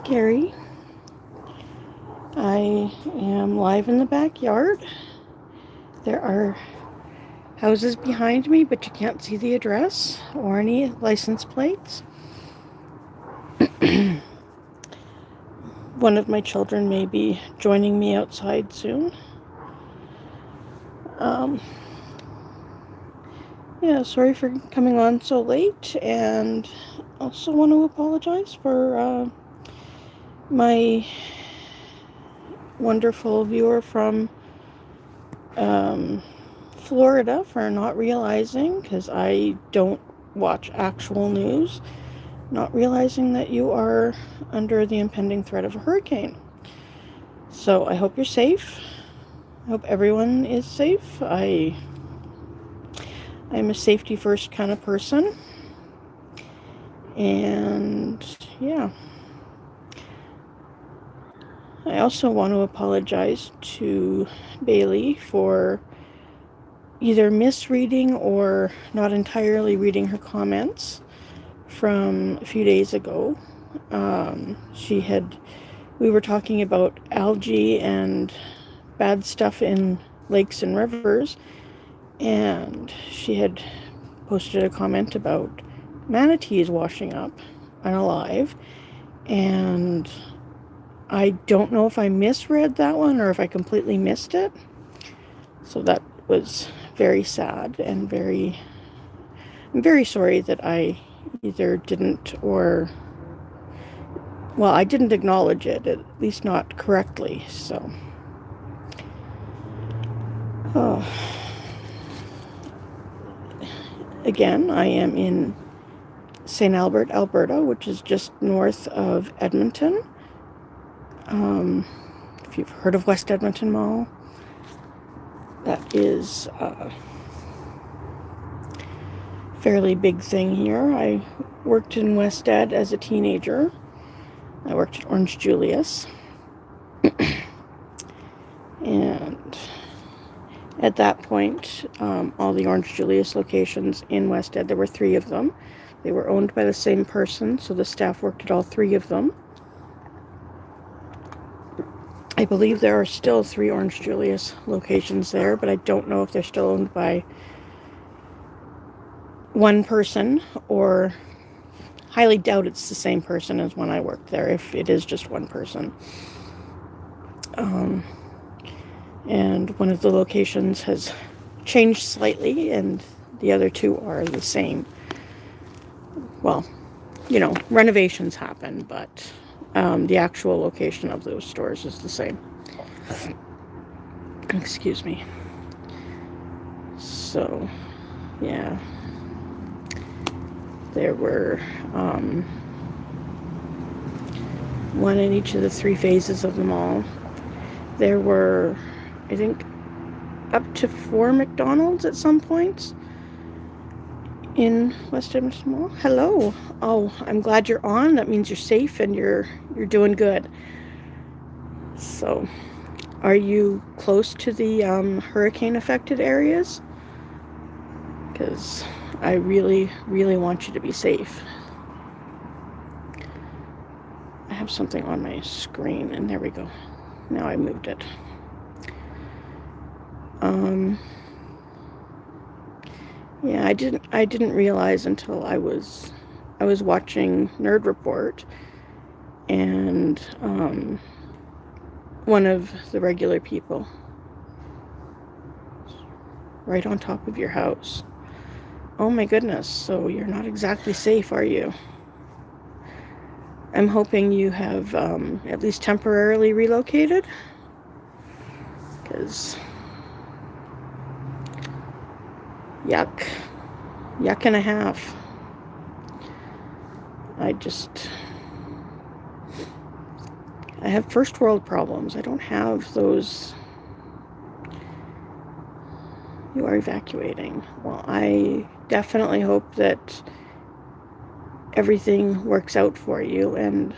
Carrie. I am live in the backyard. There are houses behind me, but you can't see the address or any license plates. One of my children may be joining me outside soon. Sorry for coming on so late, and also want to apologize for my wonderful viewer from Florida for not realizing, because I don't watch actual news, not realizing that you are under the impending threat of a hurricane. So I hope you're safe. I hope everyone is safe. I'm a safety first kind of person. And yeah. I also want to apologize to Bailey for either misreading or not entirely reading her comments from a few days ago. We were talking about algae and bad stuff in lakes and rivers, and she had posted a comment about manatees washing up unalive, and I don't know if I misread that one or if I completely missed it. So that was very sad and I'm very sorry that I either didn't or, well, I didn't acknowledge it, at least not correctly, so. Again, I am in St. Albert, Alberta, which is just north of Edmonton. If you've heard of West Edmonton Mall, that is a fairly big thing here. I worked in West Ed as a teenager. I worked at Orange Julius. And at that point, all the Orange Julius locations in West Ed, there were 3 of them. They were owned by the same person, so the staff worked at all 3 of them. I believe there are still 3 Orange Julius locations there, but I don't know if they're still owned by one person, or highly doubt it's the same person as when I worked there, if it is just one person. And one of the locations has changed slightly, and the other 2 are the same. Well, renovations happen, but the actual location of those stores is the same. Excuse me. So, yeah. There were one in each of the 3 phases of the mall. There were, I think, up to 4 McDonald's at some points in West Edmonton Mall. Hello. Oh, I'm glad you're on. That means you're safe and you're doing good. So, are you close to the hurricane affected areas? Because I really, really want you to be safe. I have something on my screen, and there we go. Now I moved it. Yeah, I didn't realize until I was watching Nerd Report, and one of the regular people right on top of your house. Oh my goodness, so you're not exactly safe, are you? I'm hoping you have at least temporarily relocated, because yuck and a half. I have first world problems. I don't have those. You are evacuating. Well, I definitely hope that everything works out for you, and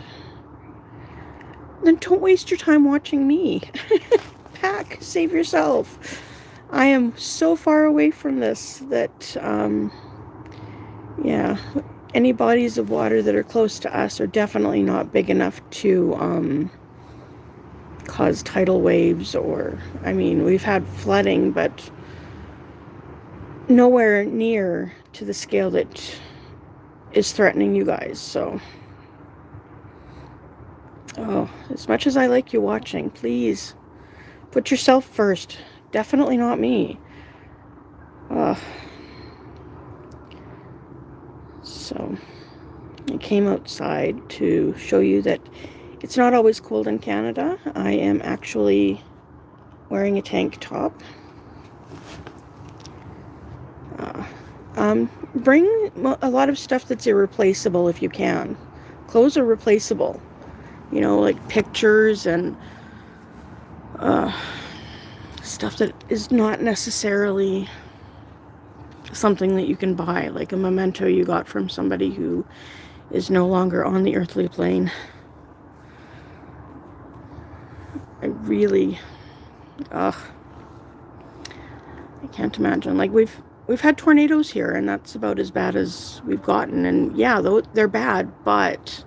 then don't waste your time watching me. Pack, save yourself. I am so far away from this that, yeah. any bodies of water that are close to us are definitely not big enough to cause tidal waves, or, I mean, we've had flooding, but nowhere near to the scale that is threatening you guys. So, oh, as much as I like you watching, please put yourself first. Definitely not me. So I came outside to show you that it's not always cold in Canada. I am actually wearing a tank top. Bring a lot of stuff that's irreplaceable if you can. Clothes are replaceable. You know, like pictures and stuff that is not necessarily something that you can buy, like a memento you got from somebody who is no longer on the earthly plane. I really, I can't imagine. Like, we've had tornadoes here, and that's about as bad as we've gotten. And yeah, they're bad, but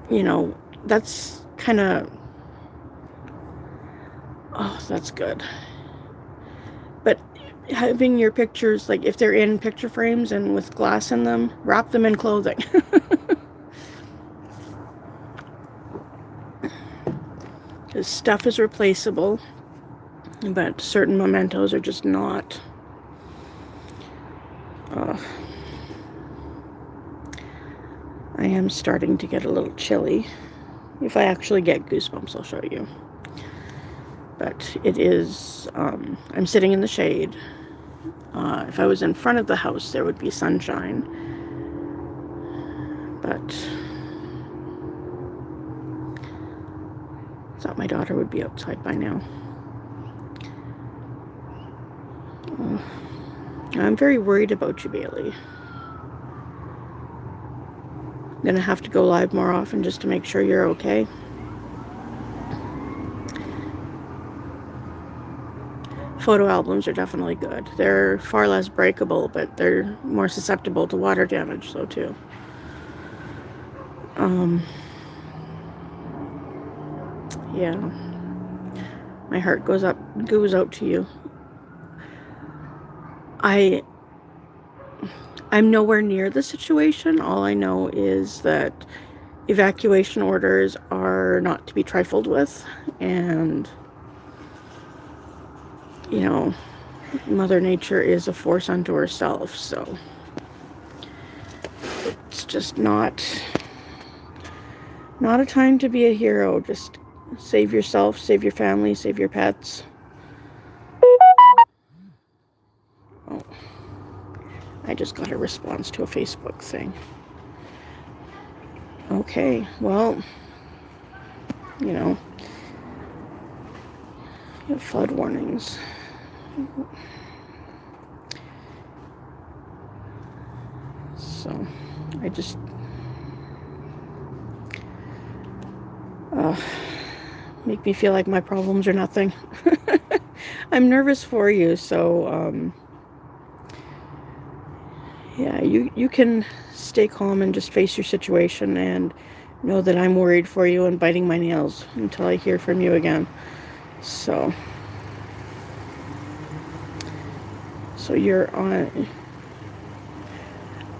you know, that's kind of, oh, that's good. But having your pictures, like if they're in picture frames and with glass in them, wrap them in clothing. Because stuff is replaceable, but certain mementos are just not. I am starting to get a little chilly. If I actually get goosebumps, I'll show you. But it is, I'm sitting in the shade. If I was in front of the house, there would be sunshine. But I thought my daughter would be outside by now. I'm very worried about you, Bailey. I'm gonna have to go live more often just to make sure you're okay. Photo albums are definitely good. They're far less breakable, but they're more susceptible to water damage, though, too. Yeah. My heart goes out to you. I'm nowhere near the situation. All I know is that evacuation orders are not to be trifled with, and you know, Mother Nature is a force unto herself, so it's just not a time to be a hero. Just save yourself, save your family, save your pets. Oh, I just got a response to a Facebook thing. Okay, well, you know, you have flood warnings. So, I just, make me feel like my problems are nothing. I'm nervous for you, so, yeah, you can stay calm and just face your situation and know that I'm worried for you and biting my nails until I hear from you again. So you're on.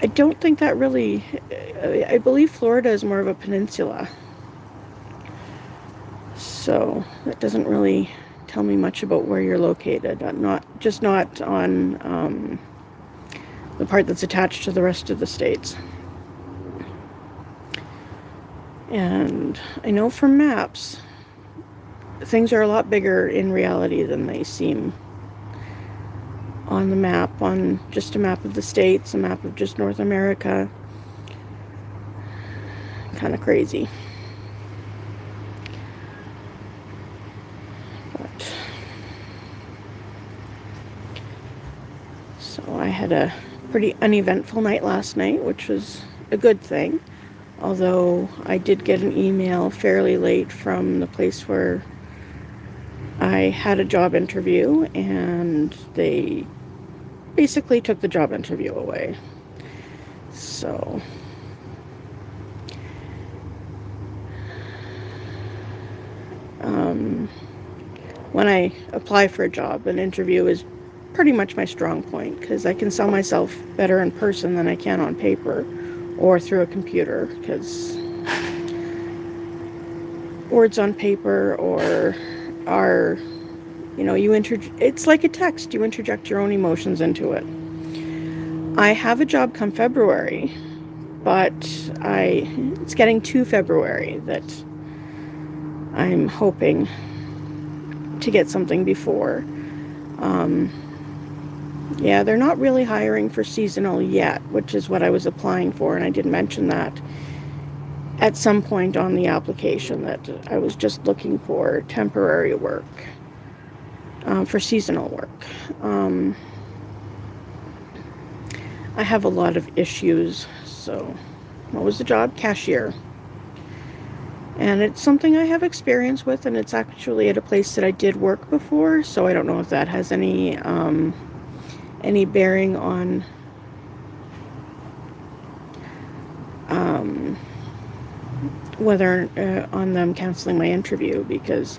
I don't think that really, I believe Florida is more of a peninsula. So that doesn't really tell me much about where you're located. Not on the part that's attached to the rest of the states. And I know from maps, things are a lot bigger in reality than they seem on the map, on just a map of the states, a map of just North America. Kind of crazy. But so I had a pretty uneventful night last night, which was a good thing. Although I did get an email fairly late from the place where I had a job interview, and they basically took the job interview away. So when I apply for a job, an interview is pretty much my strong point because I can sell myself better in person than I can on paper or through a computer, because words on paper are it's like a text. You interject your own emotions into it. I have a job come February, but it's getting to February that I'm hoping to get something before. Yeah, they're not really hiring for seasonal yet, which is what I was applying for, and I did mention that at some point on the application, that I was just looking for temporary work, for seasonal work. I have a lot of issues. So what was the job? Cashier. And it's something I have experience with, and it's actually at a place that I did work before, so I don't know if that has any bearing on whether on them canceling my interview, because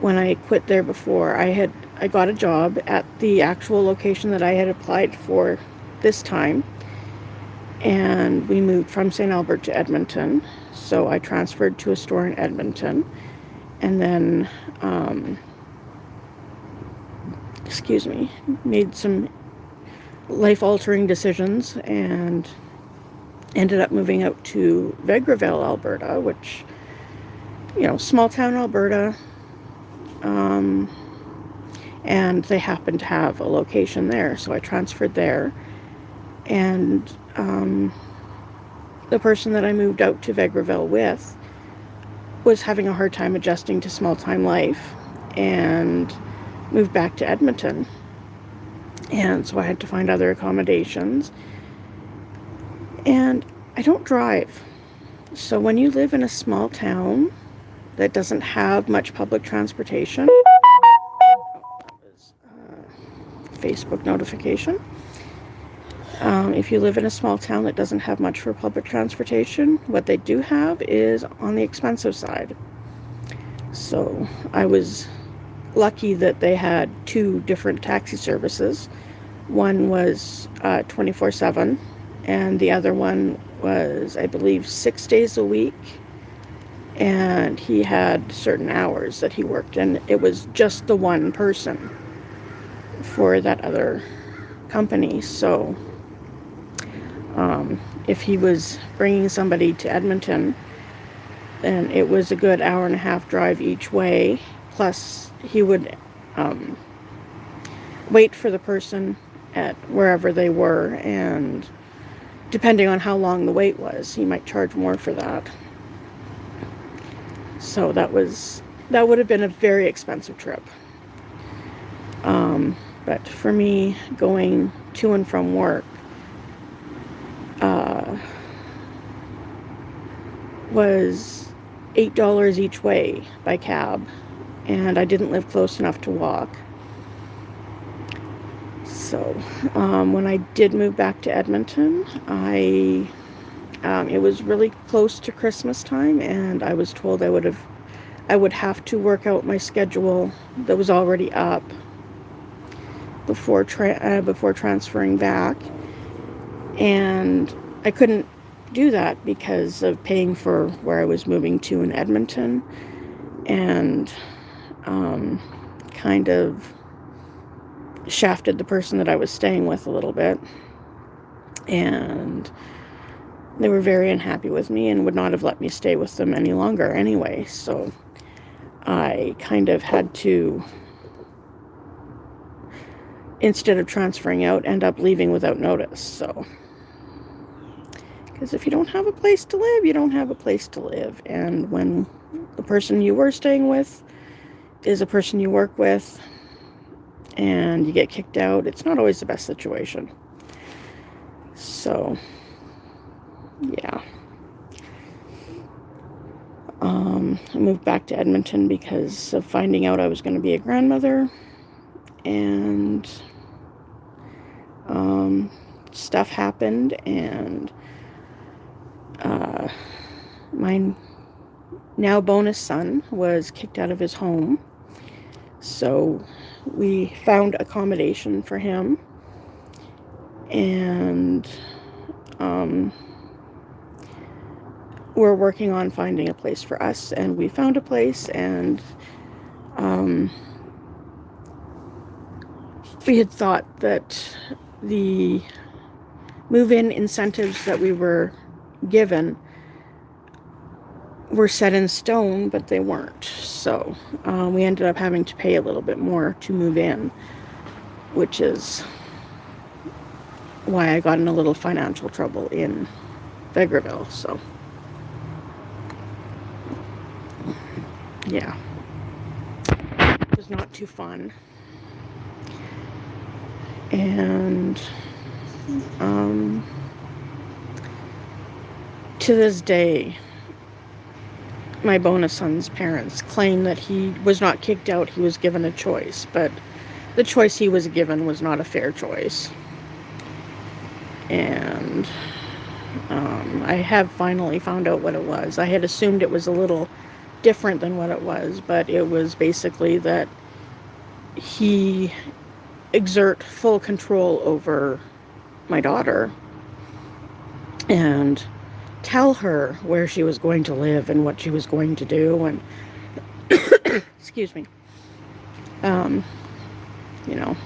when I quit there before, I got a job at the actual location that I had applied for this time, and we moved from St. Albert to Edmonton, so I transferred to a store in Edmonton, and then made some life-altering decisions and ended up moving out to Vegreville, Alberta, which, small town Alberta, and they happened to have a location there, so I transferred there. And the person that I moved out to Vegreville with was having a hard time adjusting to small-time life and moved back to Edmonton. And so I had to find other accommodations. And I don't drive. So when you live in a small town that doesn't have much public transportation, that was a Facebook notification. If you live in a small town that doesn't have much for public transportation, what they do have is on the expensive side. So I was lucky that they had 2 different taxi services. One was 24/7, and the other one was, I believe, 6 days a week, and he had certain hours that he worked, and it was just the one person for that other company. So if he was bringing somebody to Edmonton, then it was a good hour-and-a-half drive each way, plus he would wait for the person at wherever they were, and depending on how long the wait was, he might charge more for that. So that would have been a very expensive trip. But for me, going to and from work was $8 each way by cab, and I didn't live close enough to walk. So when I did move back to Edmonton, it was really close to Christmas time, and I was told I would have to work out my schedule that was already up before transferring back, and I couldn't do that because of paying for where I was moving to in Edmonton, and kind of shafted the person that I was staying with a little bit, and they were very unhappy with me and would not have let me stay with them any longer anyway. So I kind of had to, instead of transferring out, end up leaving without notice. So, because if you don't have a place to live, you don't have a place to live. And when the person you were staying with is a person you work with and you get kicked out, it's not always the best situation. So, yeah. I moved back to Edmonton because of finding out I was going to be a grandmother, and stuff happened, and my now bonus son was kicked out of his home. So we found accommodation for him, and we're working on finding a place for us, and we found a place, and we had thought that the move-in incentives that we were given were set in stone, but they weren't. So we ended up having to pay a little bit more to move in, which is why I got in a little financial trouble in Vegreville. So yeah, it was not too fun. And to this day, my bonus son's parents claim that he was not kicked out, he was given a choice, but the choice he was given was not a fair choice. And I have finally found out what it was. I had assumed it was a little different than what it was, but it was basically that he exert full control over my daughter and tell her where she was going to live and what she was going to do, and excuse me, you know,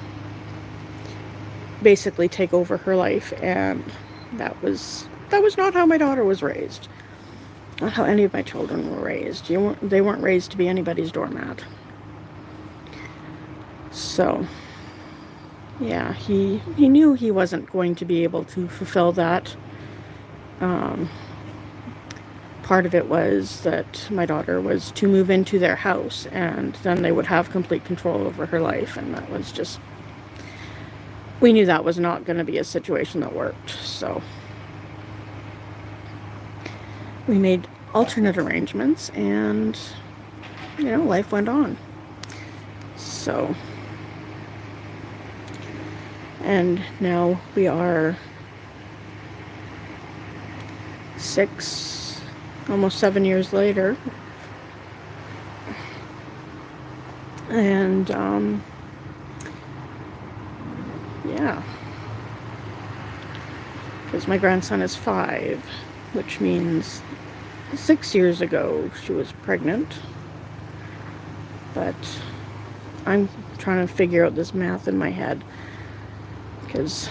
basically take over her life. And that was not how my daughter was raised, not how any of my children were raised. They weren't raised to be anybody's doormat. So yeah, he knew he wasn't going to be able to fulfill that. Part of it was that my daughter was to move into their house, and then they would have complete control over her life, and that was just, we knew that was not going to be a situation that worked. So we made alternate arrangements, and life went on. So, and now we are almost 7 years later, and yeah, because my grandson is 5, which means 6 years ago she was pregnant. But I'm trying to figure out this math in my head, because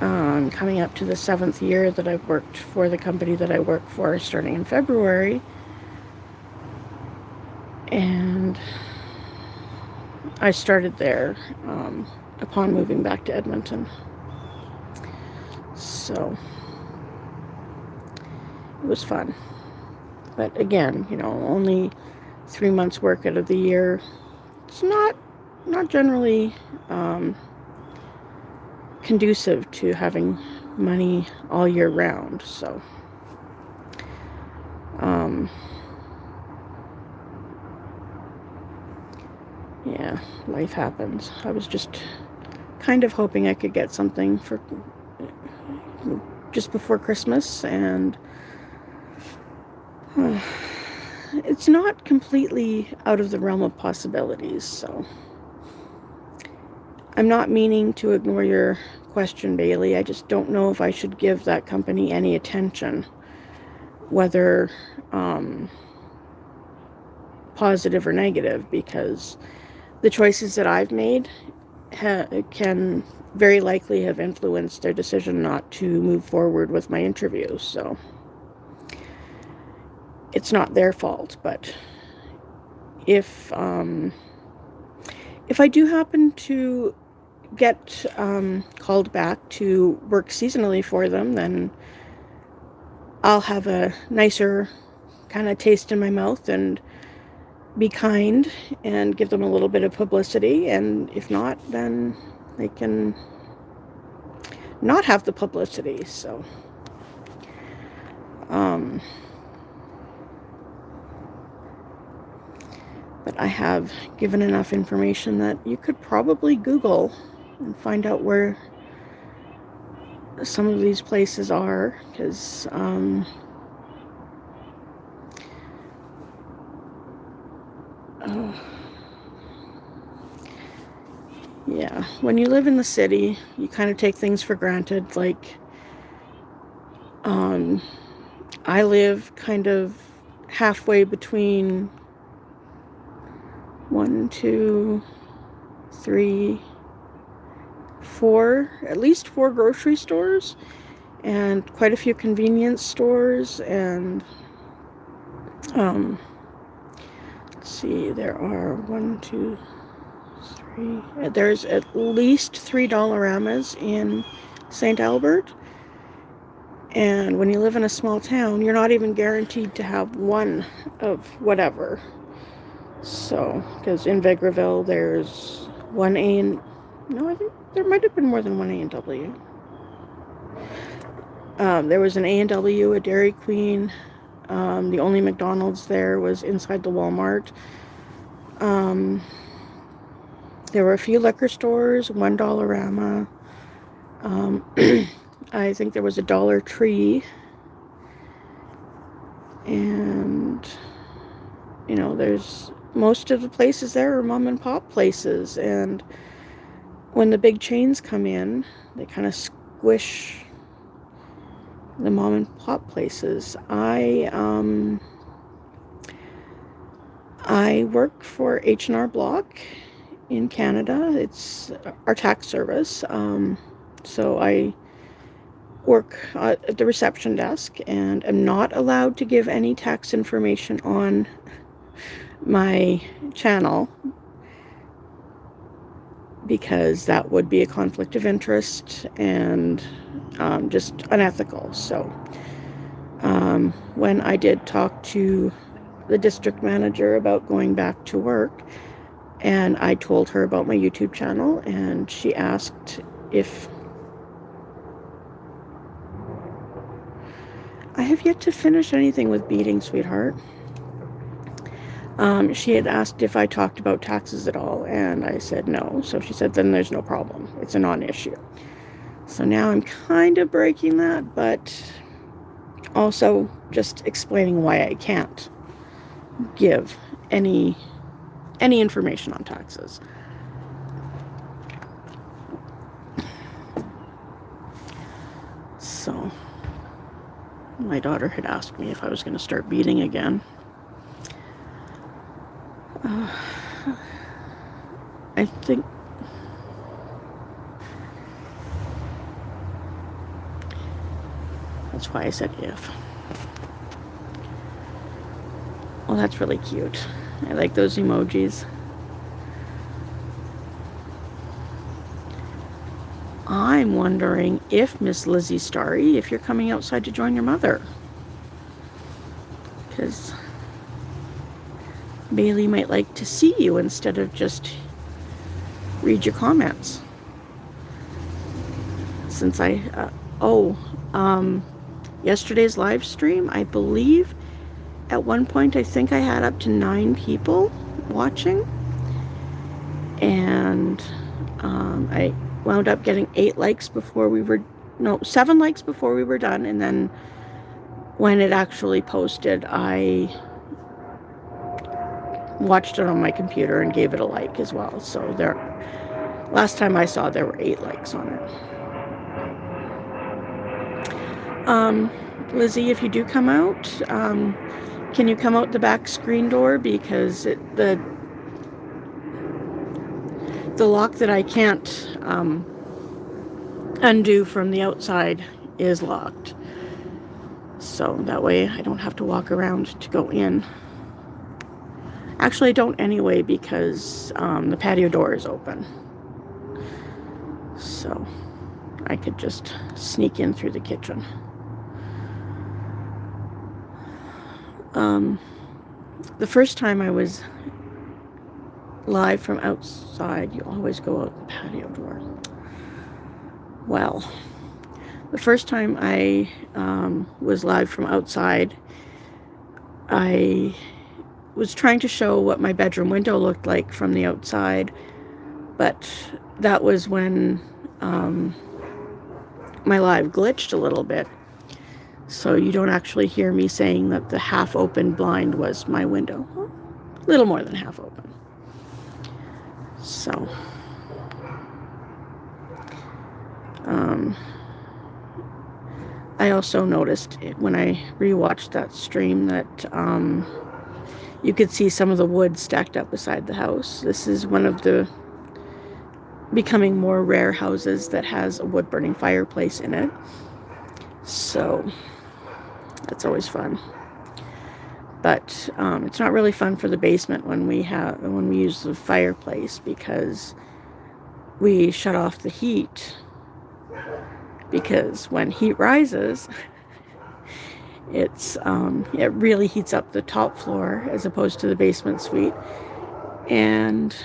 I'm coming up to the 7th year that I've worked for the company that I work for, starting in February. And I started there upon moving back to Edmonton. So it was fun. But again, only 3 months work out of the year. It's not generally conducive to having money all year round. So yeah, life happens. I was just kind of hoping I could get something for just before Christmas, and it's not completely out of the realm of possibilities. So I'm not meaning to ignore your question, Bailey. I just don't know if I should give that company any attention, whether positive or negative, because the choices that I've made can very likely have influenced their decision not to move forward with my interview. So it's not their fault. But if I do happen to get called back to work seasonally for them, then I'll have a nicer kind of taste in my mouth and be kind and give them a little bit of publicity. And if not, then they can not have the publicity. So but I have given enough information that you could probably Google and find out where some of these places are, because yeah, when you live in the city, you kind of take things for granted. Like, I live kind of halfway between 1, 2, 3, 4, at least 4 grocery stores and quite a few convenience stores. And let's see, there are 1, 2, 3. There's at least 3 Dollaramas in St. Albert. And when you live in a small town, you're not even guaranteed to have one of whatever. So, because in Vegreville, there's one A and... No, I think there might have been more than one A&W. There was an A&W, a Dairy Queen. The only McDonald's there was inside the Walmart. There were a few liquor stores, one Dollarama. I think there was a Dollar Tree. And, you know, there's... most of the places there are mom and pop places. And when the big chains come in, they kind of squish the mom and pop places. I work for H&R Block in Canada. It's our tax service. So I work at the reception desk and am not allowed to give any tax information on my channel because that would be a conflict of interest and just unethical. So when I did talk to the district manager about going back to work, and I told her about my YouTube channel, and she asked if... I have yet to finish anything with beading, sweetheart. She had asked if I talked about taxes at all, and I said no. So she said, then there's no problem. It's a non-issue. So now I'm kind of breaking that, but also just explaining why I can't give any information on taxes. So my daughter had asked me if I was going to start beading again. I think that's why I said if. Well, that's really cute. I like those emojis. I'm wondering if Miss Lizzie Starry, if you're coming outside to join your mother. Because Bailey might like to see you instead of just read your comments. Since yesterday's live stream, I believe at one point I think I had up to 9 people watching. And I wound up getting 7 likes before we were done. And then when it actually posted, I watched it on my computer and gave it a like as well. So last time I saw, there were 8 likes on it. Lizzie, if you do come out, can you come out the back screen door, because the lock that I can't undo from the outside is locked. So that way I don't have to walk around to go in. Actually, I don't anyway, because the patio door is open. So I could just sneak in through the kitchen. The first time I was live from outside, you always go out the patio door. Well, the first time I was live from outside, I was trying to show what my bedroom window looked like from the outside, but that was when my live glitched a little bit. So you don't actually hear me saying that the half open blind was my window. A little more than half open. So, I also noticed when I rewatched that stream that you could see some of the wood stacked up beside the house. This is one of the becoming more rare houses that has a wood burning fireplace in it. So that's always fun. But it's not really fun for the basement when we use the fireplace, because we shut off the heat, because when heat rises, it really heats up the top floor as opposed to the basement suite. And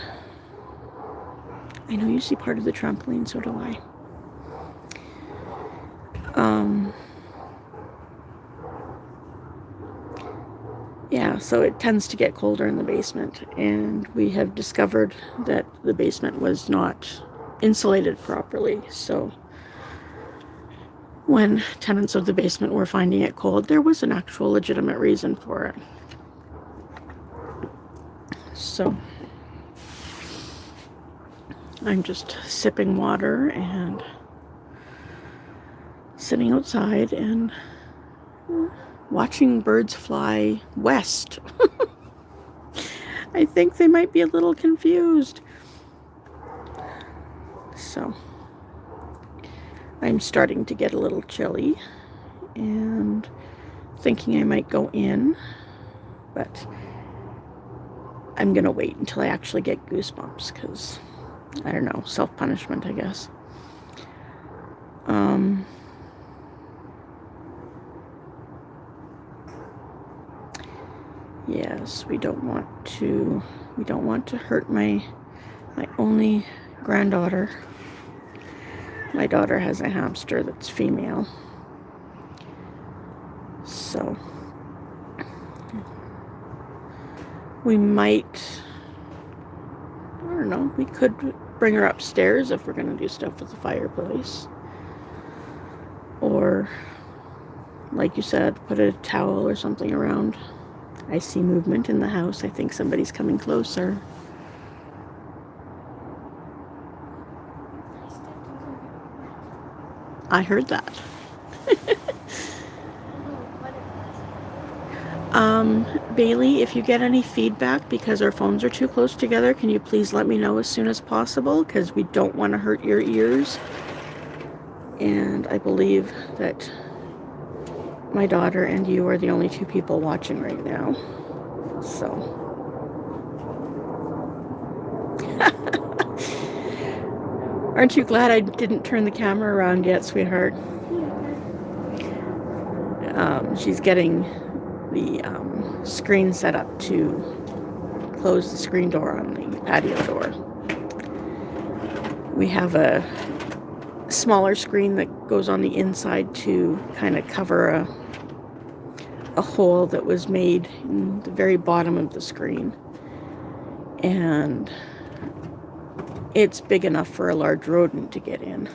I know you see part of the trampoline, so do I. Yeah, so it tends to get colder in the basement, and we have discovered that the basement was not insulated properly. So when tenants of the basement were finding it cold, there was an actual legitimate reason for it. So I'm just sipping water and sitting outside and watching birds fly west. I think they might be a little confused. So I'm starting to get a little chilly and thinking I might go in, but I'm gonna wait until I actually get goosebumps, because I don't know, self-punishment, I guess. Yes, we don't want to hurt my only granddaughter. My daughter has a hamster that's female. So we might, I don't know, we could bring her upstairs if we're going to do stuff with the fireplace. Or, like you said, put a towel or something around. I see movement in the house. I think somebody's coming closer. I heard that. Bailey, if you get any feedback because our phones are too close together, can you please let me know as soon as possible, because we don't want to hurt your ears. And I believe that my daughter and you are the only two people watching right now. So aren't you glad I didn't turn the camera around yet, sweetheart? She's getting the screen set up to close the screen door on the patio door. We have a smaller screen that goes on the inside to kind of cover a hole that was made in the very bottom of the screen, and it's big enough for a large rodent to get in.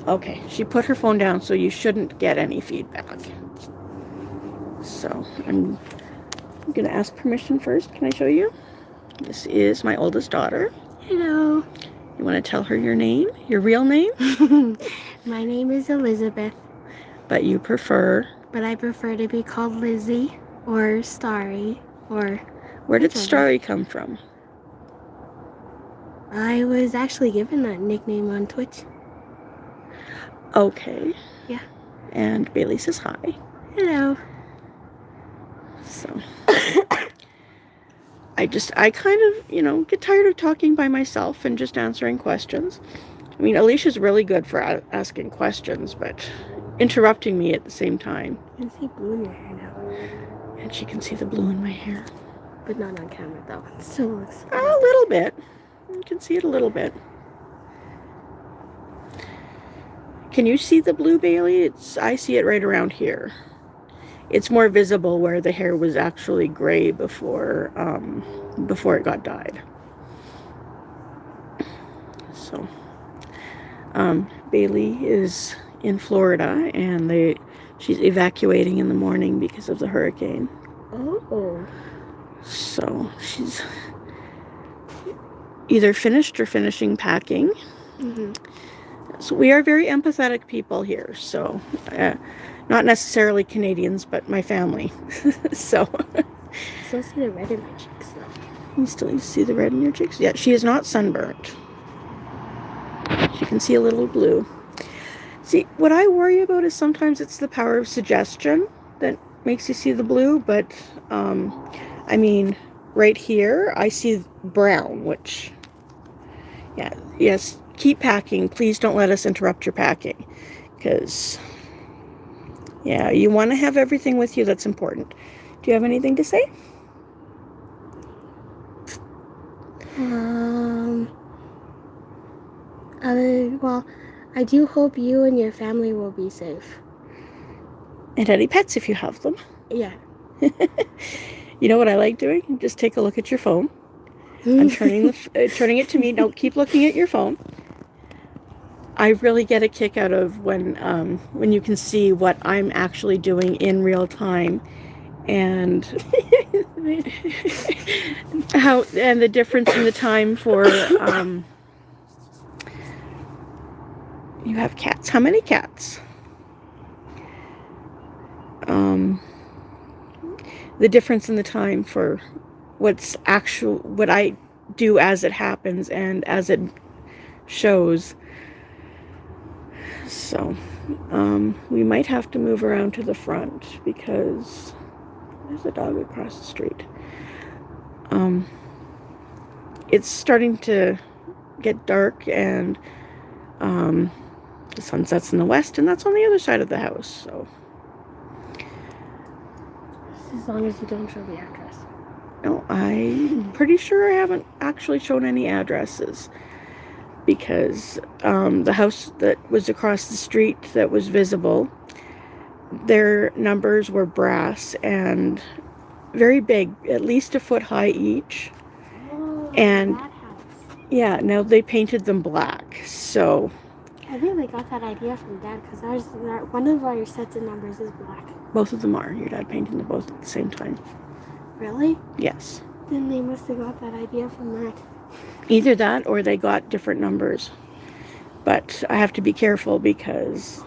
Okay, she put her phone down, so you shouldn't get any feedback. So I'm gonna ask permission first. Can I show you? This is my oldest daughter. Hello. You want to tell her your name, your real name? My name is Elizabeth. But you prefer? But I prefer to be called Lizzie or Starry or... Where did Starry come from? I was actually given that nickname on Twitch. Okay. Yeah. And Bailey says hi. Hello. So I kind of, get tired of talking by myself and just answering questions. I mean, Alicia's really good for asking questions, but interrupting me at the same time. You can see blue in your hair now. And she can see the blue in my hair. But not on camera, though. It still looks good. A little bit. You can see it a little bit. Can you see the blue, Bailey? I see it right around here. It's more visible where the hair was actually gray before it got dyed. So Bailey is in Florida, and she's evacuating in the morning because of the hurricane. Oh. So she's either finished or finishing packing. Mm-hmm. So we are very empathetic people here. So not necessarily Canadians, but my family. So Still see the red in my cheeks though. you still see the red in your cheeks? Yeah, she is not sunburnt. She can see a little blue. See, what I worry about is sometimes it's the power of suggestion that makes you see the blue, but I mean, right here I see brown, which, yeah, yes, keep packing. Please don't let us interrupt your packing, because, yeah, you want to have everything with you that's important. Do you have anything to say? Well, I do hope you and your family will be safe. And any pets if you have them. Yeah. You know what I like doing? Just take a look at your phone. I'm turning it to me. Don't keep looking at your phone. I really get a kick out of when you can see what I'm actually doing in real time, and and the difference in the time for you have cats. How many cats? The difference in the time for what I do as it happens and as it shows. So we might have to move around to the front because there's a dog across the street. It's starting to get dark, and the sun sets in the west, and that's on the other side of the house. So as long as you don't show the address. No, I'm pretty sure I haven't actually shown any addresses, because the house that was across the street that was visible, their numbers were brass and very big, at least a foot high each. Oh, and that house. Yeah, now they painted them black. So I think they got that idea from Dad, because one of our sets of numbers is black. both of them are. Your dad painted them both at the same time. Really? Yes. Then they must have got that idea from that. Either that or they got different numbers. But I have to be careful because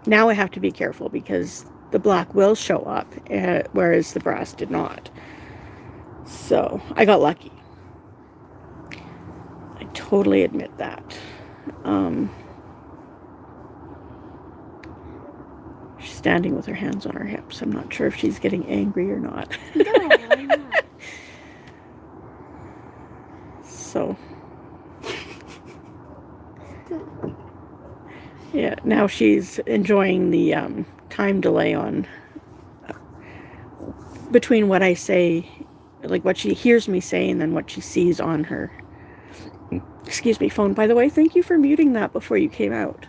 now I have to be careful because the black will show up, whereas the brass did not. So I got lucky. I totally admit that. She's standing with her hands on her hips. I'm not sure if she's getting angry or not. No, I'm not. So, yeah, now she's enjoying the time delay on between what I say, like what she hears me say, and then what she sees on her, excuse me, phone. By the way, thank you for muting that before you came out.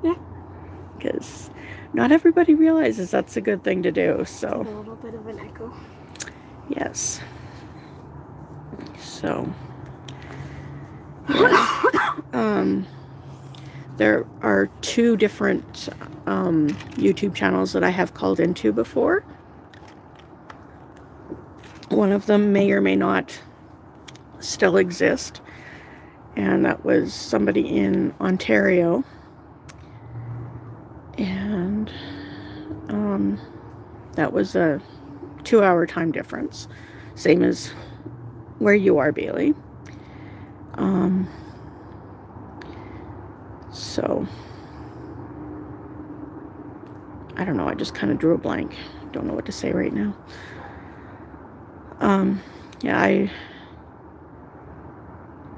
Yeah. Because not everybody realizes that's a good thing to do, so. A little bit of an echo. Yes. So, yeah. There are two different YouTube channels that I have called into before. One of them may or may not still exist, and that was somebody in Ontario, and that was a 2-hour time difference, same as where you are, Bailey. So I don't know, I just kind of drew a blank. Don't know what to say right now. Yeah, I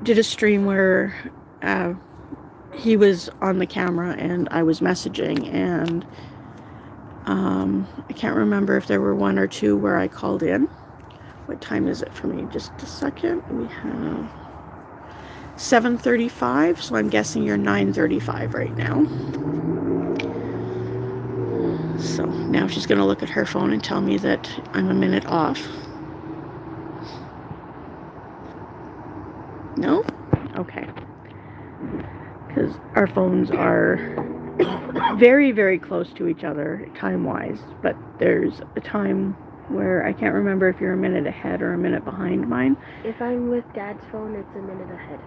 did a stream where he was on the camera and I was messaging, and I can't remember if there were one or two where I called in. What time is it for me? Just a second. We have 7:35, so I'm guessing you're 9:35 right now. So now she's going to look at her phone and tell me that I'm a minute off. No? Okay. because our phones are very, very close to each other time-wise, but there's a time where I can't remember if you're a minute ahead or a minute behind mine. If I'm with Dad's phone, it's a minute ahead.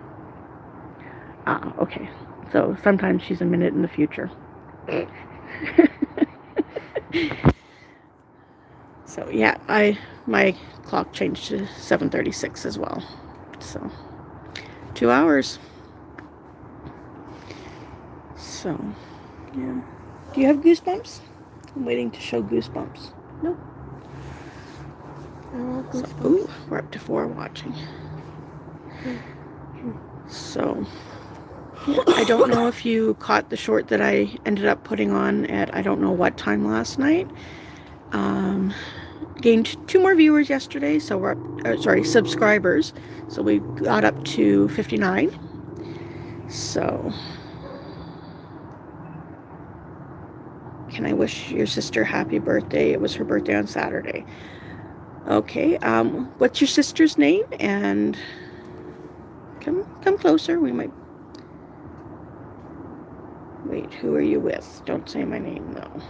Ah, okay. So sometimes she's a minute in the future. So yeah, my clock changed to 7:36 as well. So 2 hours. So yeah. Do you have goosebumps? I'm waiting to show goosebumps. Nope. I love So, Goosebumps. ooh, we're up to 4 watching. So yeah, I don't know if you caught the short that I ended up putting on at I don't know what time last night. Gained 2 more viewers yesterday, so we're up, subscribers. So we got up to 59. So, can I wish your sister happy birthday? It was her birthday on Saturday. Okay, what's your sister's name? And come closer. We might. Wait, who are you with? Don't say my name, though.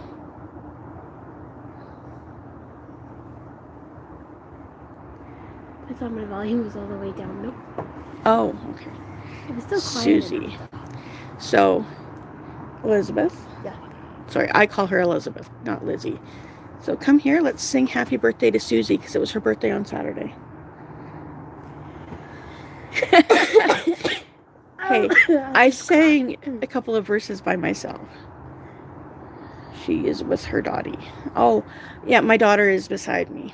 I thought my volume was all the way down. Nope. Oh, okay. It was still quiet. Susie. So, Elizabeth? Yeah. Sorry, I call her Elizabeth, not Lizzie. So come here, let's sing happy birthday to Susie, because it was her birthday on Saturday. Hey, I sang a couple of verses by myself. She is with her dottie. Oh, yeah, my daughter is beside me.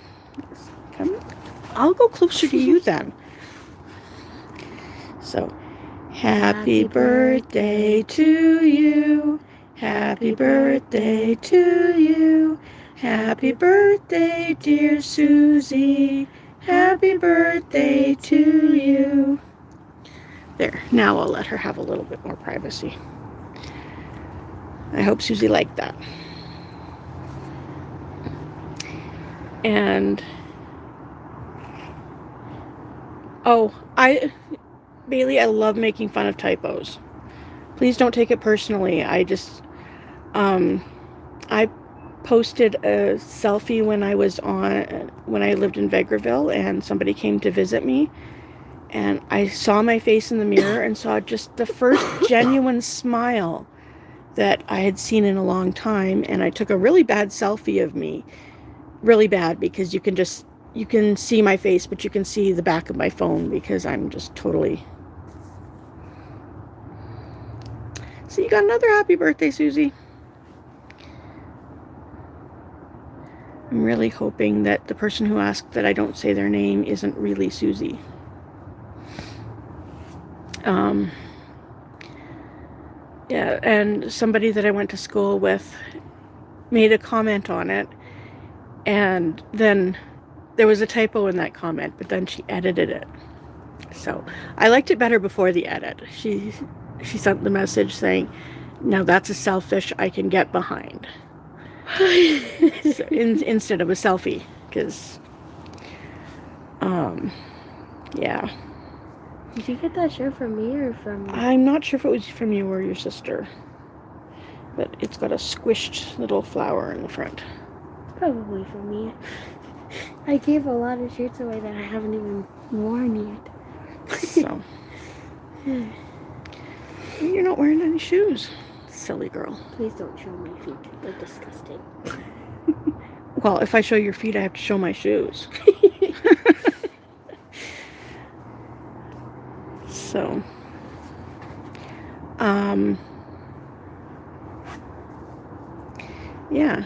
Come, I'll go closer to you then. So, happy birthday to you. Happy birthday to you. Happy birthday, dear Susie. Happy birthday to you. There, now I'll let her have a little bit more privacy. I hope Susie liked that. And, oh, Bailey, I love making fun of typos. Please don't take it personally. I posted a selfie when I lived in Vegreville, and somebody came to visit me, and I saw my face in the mirror and saw just the first genuine smile that I had seen in a long time, and I took a really bad selfie of me. Really bad, because you can see my face, but you can see the back of my phone because I'm just totally... So you got another happy birthday, Susie. I'm really hoping that the person who asked that I don't say their name isn't really Susie. Yeah, and somebody that I went to school with made a comment on it, and then there was a typo in that comment, but then she edited it. So I liked it better before the edit. She sent the message saying, "Now that's a selfish I can get behind." So, instead of a selfie, because yeah. Did you get that shirt from me or from... I'm not sure if it was from you or your sister, but it's got a squished little flower in the front. Probably from me. I gave a lot of shirts away that I haven't even worn yet. So you're not wearing any shoes, silly girl. Please don't show my feet. They're disgusting. Well, if I show your feet, I have to show my shoes. So, yeah,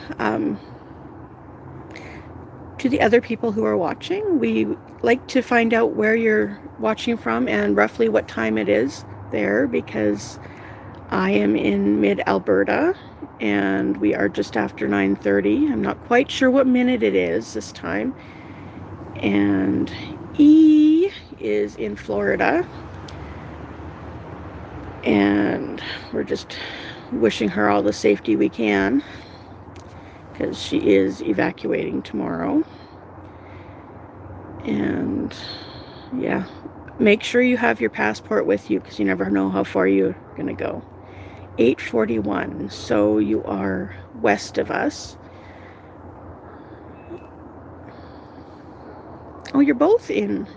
to the other people who are watching, we like to find out where you're watching from and roughly what time it is there, because I am in mid-Alberta and we are just after 9:30. I'm not quite sure what minute it is this time. And E is in Florida. And we're just wishing her all the safety we can, because she is evacuating tomorrow. And yeah, Make sure you have your passport with you because you never know how far you're going to go. 8:41, so you are west of us. Oh, you're both in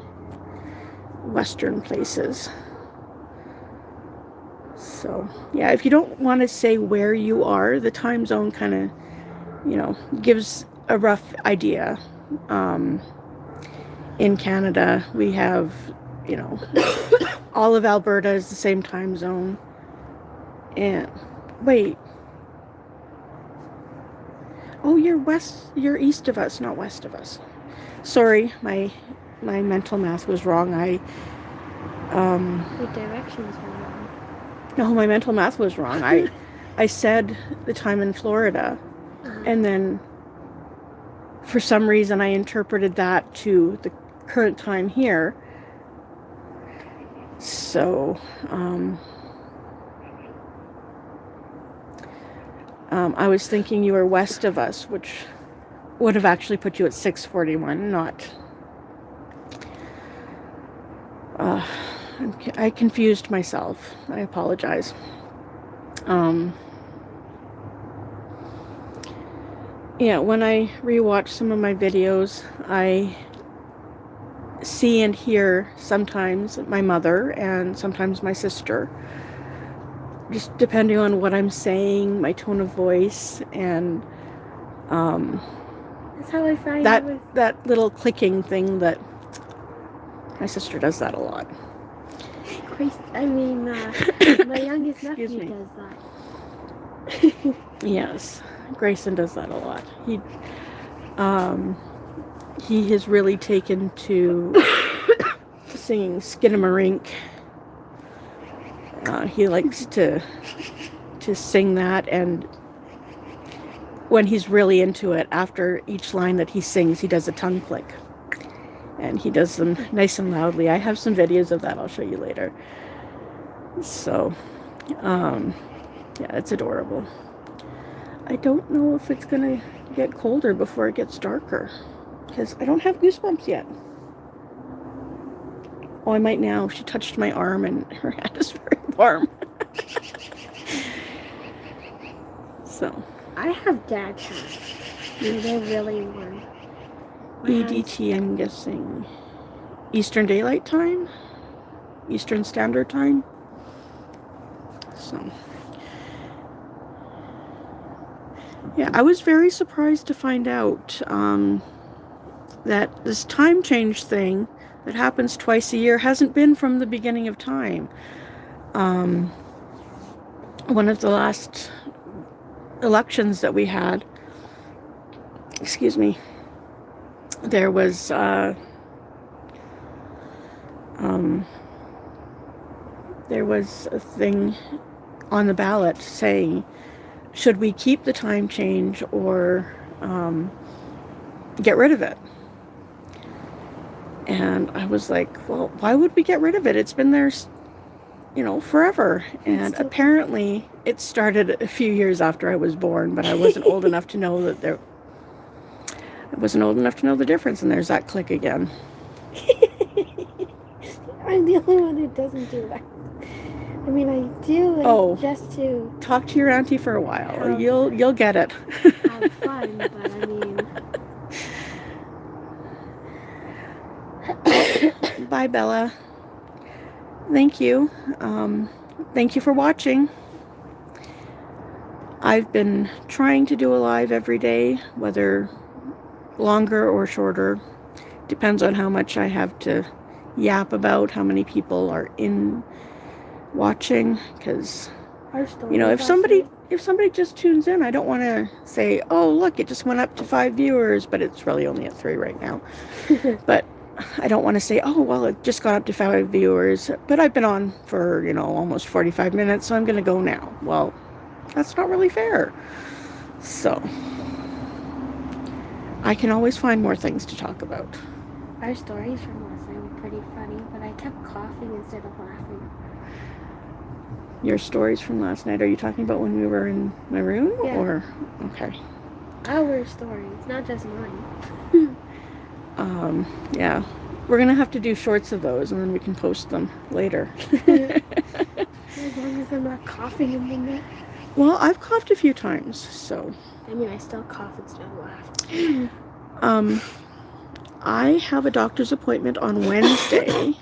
western places. So, yeah, if you don't want to say where you are, the time zone kind of, gives a rough idea. In Canada, we have, all of Alberta is the same time zone. And, wait. Oh, you're east of us, not west of us. Sorry, my mental math was wrong. The directions were wrong. No, my mental math was wrong. I said the time in Florida, and then for some reason I interpreted that to the current time here. So, I was thinking you were west of us, which would have actually put you at 6:41, not... I confused myself. I apologize. Yeah, when I rewatch some of my videos, I see and hear sometimes my mother and sometimes my sister, just depending on what I'm saying, my tone of voice, and That's how I find that little clicking thing that my sister does that a lot. My youngest nephew does that. Yes, Grayson does that a lot. He has really taken to singing Skidamarink. He likes to sing that, and when he's really into it, after each line that he sings, he does a tongue click. And he does them nice and loudly. I have some videos of that I'll show you later. So, yeah, it's adorable. I don't know if it's going to get colder before it gets darker, because I don't have goosebumps yet. Oh, I might now. She touched my arm and her hand is very warm. So. I have dad's hands. They're really warm. EDT, I'm guessing. Eastern Daylight Time? Eastern Standard Time? So. Yeah, I was very surprised to find out that this time change thing that happens twice a year hasn't been from the beginning of time. One of the last elections that we had, there was a thing on the ballot saying, should we keep the time change or get rid of it? And I was like, well, why would we get rid of it? It's been there, forever. And apparently it started a few years after I was born, but I wasn't old enough to know that I wasn't old enough to know the difference. And there's that click again. I'm the only one who doesn't do that. I mean, I do it just to talk to your auntie for a while. You'll get it. Have fun, but I mean. Bye, Bella. Thank you. Thank you for watching. I've been trying to do a live every day, whether longer or shorter. Depends on how much I have to yap about, how many people are in watching, because if somebody just tunes in, I don't want to say, oh look, it just went up to 5 viewers, but it's really only at 3 right now. But I don't want to say, oh well, it just got up to 5 viewers, but I've been on for almost 45 minutes, so I'm gonna go now. Well, that's not really fair. So I can always find more things to talk about. Our stories from last night were pretty funny, but I kept coughing instead of laughing. Your stories from last night, are you talking about when we were in Maroon? Yeah. Or okay. Our stories, not just mine. Yeah. We're going to have to do shorts of those, and then we can post them later. As long as I'm not coughing in the neck. Well, I've coughed a few times, so. I mean, I still cough and still laugh. I have a doctor's appointment on Wednesday,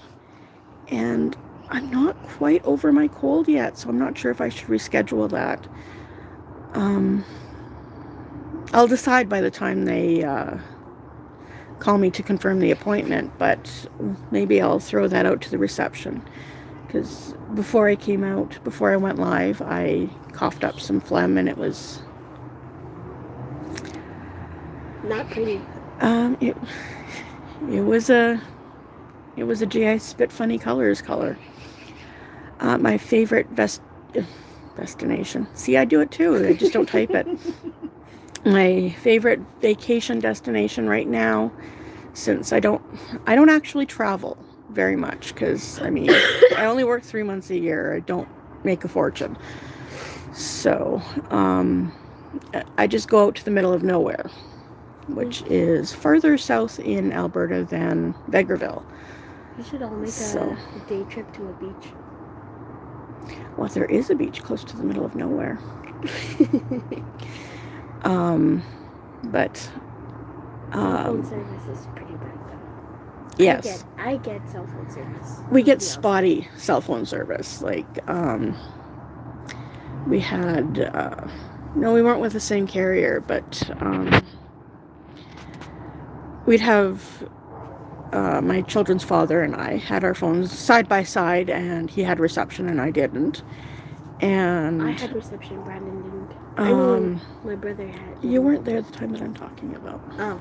and I'm not quite over my cold yet, so I'm not sure if I should reschedule that. I'll decide by the time they call me to confirm the appointment, but maybe I'll throw that out to the reception, because before I went live, I coughed up some phlegm, and it was Not pretty. It was a GI Spit Funny Colors color. My favorite destination. See, I do it too. I just don't type it. My favorite vacation destination right now, since I don't actually travel very much, because I mean I only work 3 months a year. I don't make a fortune, so I just go out to the middle of nowhere, which is further south in Alberta than Vegreville. We should all make a day trip to a beach. Well, there is a beach close to the middle of nowhere. But Cell phone service is pretty bad though. yes, I get cell phone service. we get spotty cell phone service. Like we had no, we weren't with the same carrier, but we'd have my children's father and I had our phones side by side, and he had reception and I didn't. And I had reception, Brandon didn't. I mean, my brother had. You weren't there the time that I'm talking about. Oh.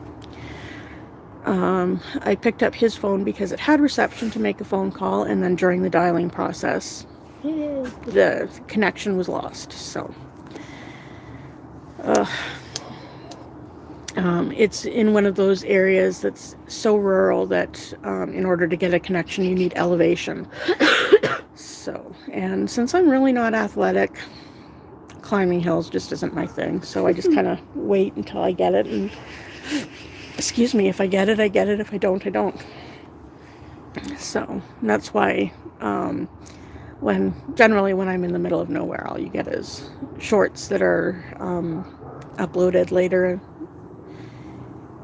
I picked up his phone because it had reception to make a phone call, and then during the dialing process, the connection was lost. So, it's in one of those areas that's so rural that in order to get a connection, you need elevation. So, and since I'm really not athletic, climbing hills just isn't my thing. So I just kind of wait until I get it. And excuse me, if I get it, I get it. If I don't, I don't. So that's why generally when I'm in the middle of nowhere, all you get is shorts that are uploaded later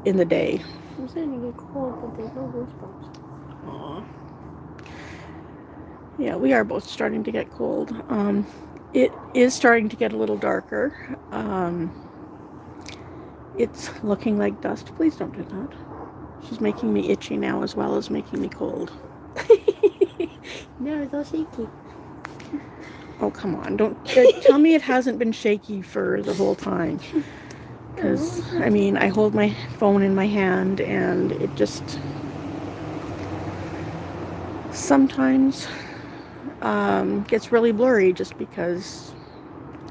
in the day. I'm starting to get cold, but there's no goosebumps. Aww. Yeah, we are both starting to get cold. It is starting to get a little darker. It's looking like dust. Please don't do that. She's making me itchy now as well as making me cold. No, it's all shaky. Oh, come on. Don't tell me it hasn't been shaky for the whole time. Because, I mean, I hold my phone in my hand and it just sometimes gets really blurry just because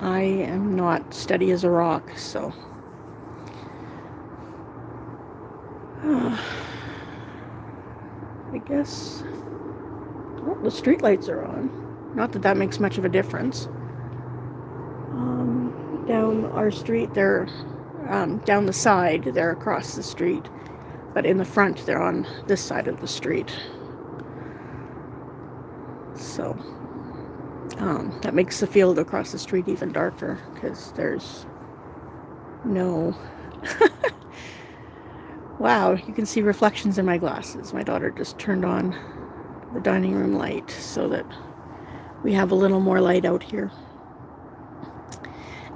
I am not steady as a rock. So I guess the street lights are on. Not that that makes much of a difference. Down our street, they're down the side, they're across the street, but in the front, they're on this side of the street. So that makes the field across the street even darker because there's no. Wow, you can see reflections in my glasses. My daughter just turned on the dining room light so that we have a little more light out here.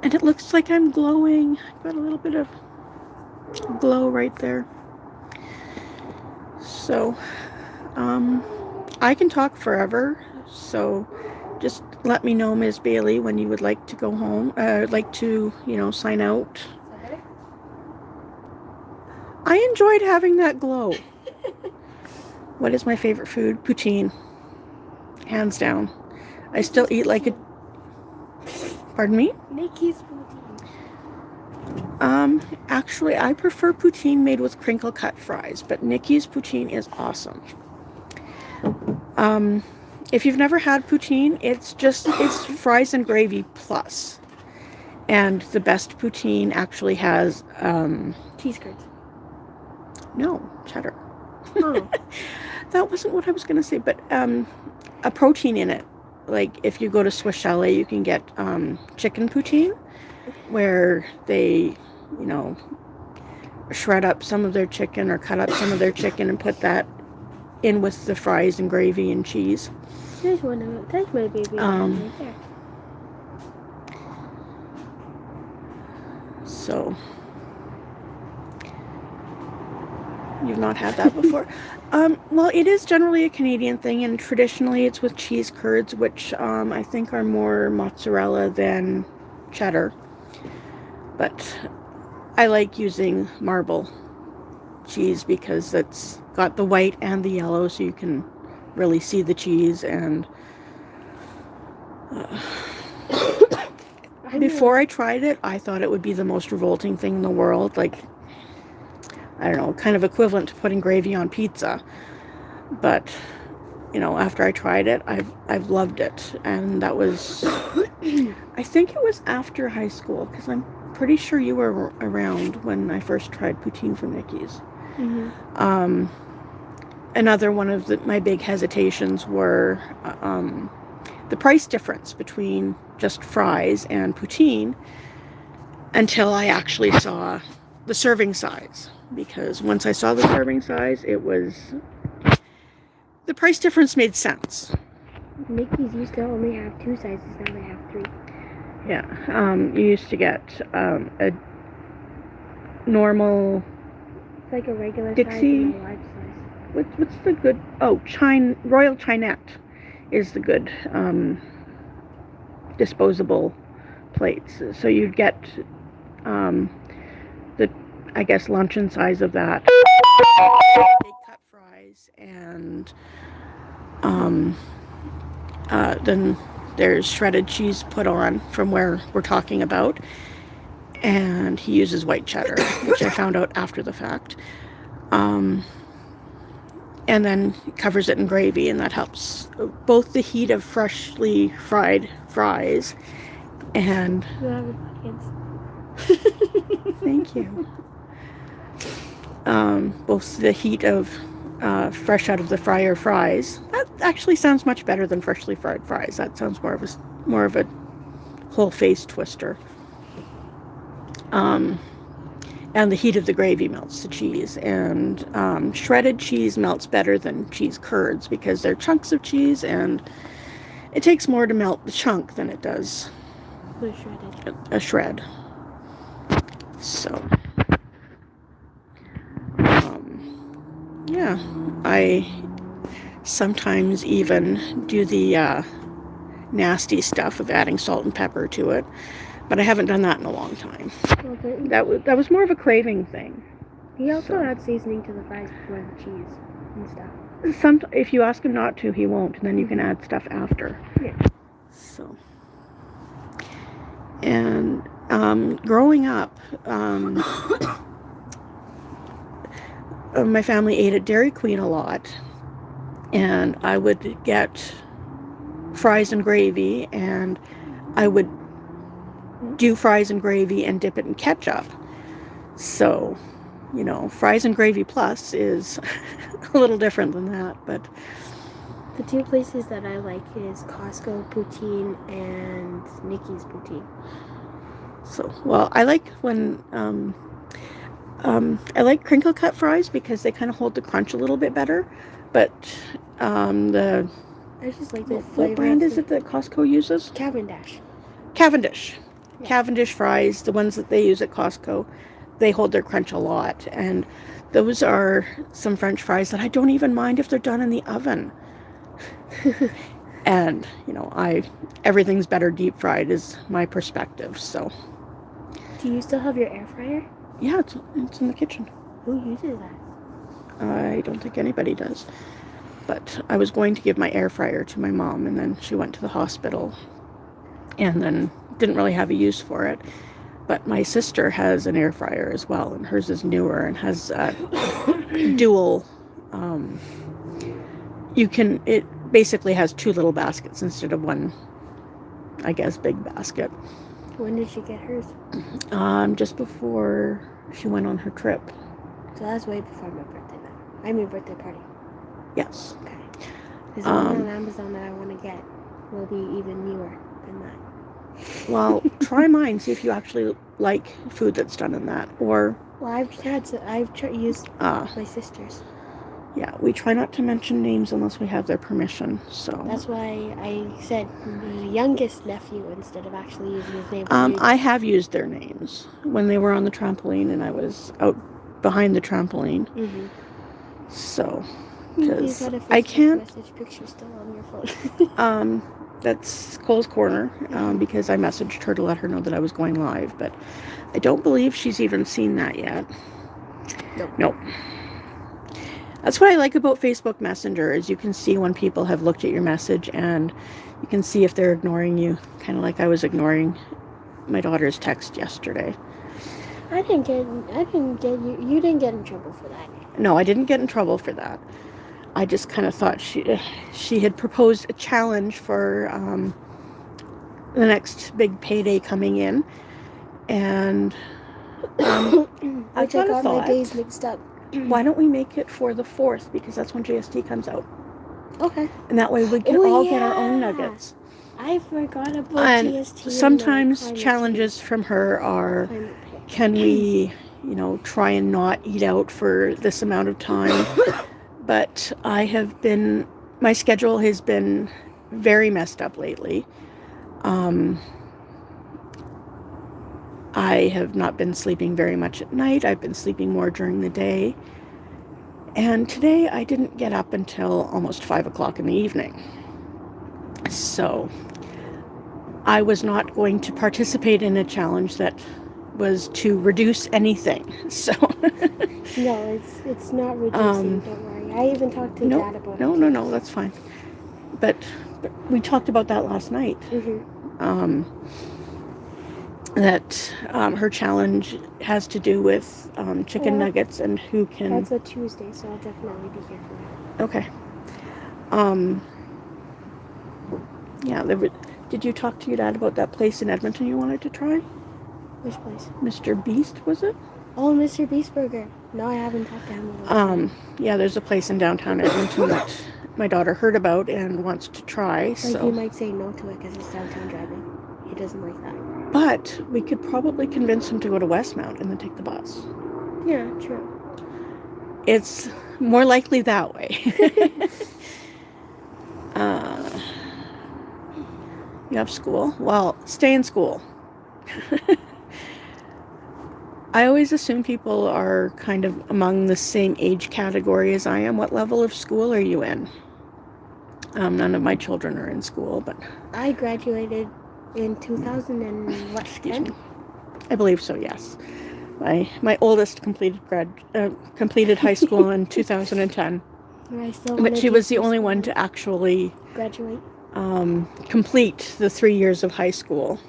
And it looks like I'm glowing. I've got a little bit of glow right there. So, I can talk forever. So, just let me know, Ms. Bailey, when you would like to go home. Like to, sign out. I enjoyed having that glow. What is my favorite food? Poutine. Hands down. I still eat like a... Pardon me? Nikki's poutine. Actually, I prefer poutine made with crinkle cut fries, but Nikki's poutine is awesome. If you've never had poutine, it's fries and gravy plus. And the best poutine actually has, Cheese curds. no, cheddar. Oh. That wasn't what I was going to say, but a protein in it. Like if you go to Swiss Chalet, you can get chicken poutine, where they, you know, shred up some of their chicken or cut up some of their chicken and put that in with the fries and gravy and cheese. There's one of them. That's my baby right there. So you've not had that before? Well, it is generally a Canadian thing, and traditionally it's with cheese curds, which I think are more mozzarella than cheddar. But I like using marble cheese because it's got the white and the yellow, so you can really see the cheese. And before I tried it, I thought it would be the most revolting thing in the world. Like, I don't know, kind of equivalent to putting gravy on pizza. But, you know, after I tried it, I've loved it. And that was, I think it was after high school, because I'm pretty sure you were around when I first tried poutine from Nikki's. Mm-hmm. Another one of my big hesitations were the price difference between just fries and poutine, until I actually saw the serving size. Because once I saw the serving size, the price difference made sense. Nikki's used to only have 2 sizes, now they have 3. Yeah, you used to get a normal... It's like a regular Dixie size and a large size. What's the good... Oh, Royal Chinette is the good disposable plates. So you'd get the, I guess, luncheon size of that. Big cut fries, and then there's shredded cheese put on from where we're talking about. And he uses white cheddar, which I found out after the fact. And then covers it in gravy, and that helps both the heat of freshly fried fries and... You have it, kids. Thank you. Both the heat of fresh out of the fryer fries. That actually sounds much better than freshly fried fries. That sounds more of a whole face twister. And the heat of the gravy melts the cheese. And shredded cheese melts better than cheese curds because they're chunks of cheese, and it takes more to melt the chunk than it does a shred. So, yeah, I sometimes even do the nasty stuff of adding salt and pepper to it. But I haven't done that in a long time. Okay. That was more of a craving thing. He also adds seasoning to the fries before the cheese and stuff. If you ask him not to, he won't, and then you can add stuff after. Yeah. So, and growing up, my family ate at Dairy Queen a lot, and I would get fries and gravy, and I would do fries and gravy and dip it in ketchup. So, you know, fries and gravy plus is a little different than that, but... The 2 places that I like is Costco poutine and Nikki's poutine. So, well, I like when... I like crinkle cut fries because they kind of hold the crunch a little bit better, but I just like the flavor. What brand is it that Costco uses? Cavendish. Yeah. Cavendish fries, the ones that they use at Costco, they hold their crunch a lot. And those are some French fries that I don't even mind if they're done in the oven. And, you know, everything's better deep fried is my perspective, so. Do you still have your air fryer? Yeah, it's in the kitchen. Who uses that? I don't think anybody does. But I was going to give my air fryer to my mom, and then she went to the hospital and then didn't really have a use for it. But my sister has an air fryer as well, and hers is newer and has dual... it basically has 2 little baskets instead of one, I guess, big basket. When did she get hers? Just before she went on her trip. So that's way before my birthday then. I mean birthday party. Yes. Okay. There's one on Amazon that I want to get. Will be even newer than that. Well, try mine. See if you actually like food that's done in that. Or, Well, I've used my sister's. yeah, we try not to mention names unless we have their permission. So That's why I said the youngest nephew instead of actually using his name. I have used their names when they were on the trampoline and I was out behind the trampoline. Mm-hmm. So, You've because got a I Facebook can't. message picture still on your phone. That's Cole's Corner, because I messaged her to let her know that I was going live, but I don't believe she's even seen that yet. Nope. That's what I like about Facebook Messenger is you can see when people have looked at your message and you can see if they're ignoring you, kind of like I was ignoring my daughter's text yesterday. You didn't get in trouble for that. No, I didn't get in trouble for that. I just kind of thought she had proposed a challenge for the next big payday coming in, and I got my days mixed up. Why don't we make it for the 4th, because that's when JST comes out. Okay. And that way we can all get our own nuggets. I forgot about And GST. sometimes challenges from her are, can we, try and not eat out for this amount of time? But my schedule has been very messed up lately. I have not been sleeping very much at night. I've been sleeping more during the day. And today I didn't get up until almost 5 o'clock in the evening. So I was not going to participate in a challenge that was to reduce anything. So no, it's not reducing, don't worry. I even talked to Dad about it. No, that's fine. But we talked about that last night. Mm-hmm. That her challenge has to do with chicken nuggets and who can... That's a Tuesday, so I'll definitely be here for that. Okay. Yeah, did you talk to your dad about that place in Edmonton you wanted to try? Which place? Mr. Beast, was it? Oh, Mr. Beast Burger. No, I haven't talked to him about that. Yeah, there's a place in downtown Edmonton that my daughter heard about and wants to try. Like, he might say no to it because it's downtown driving. He doesn't like that. But we could probably convince him to go to Westmount and then take the bus. Yeah, true. It's more likely that way. You have school? Well, stay in school. I always assume people are kind of among the same age category as I am. What level of school are you in? None of my children are in school, but... I graduated in 2010? I believe so, yes. My oldest completed high school in 2010. But she was the only one to actually graduate. Complete the 3 years of high school.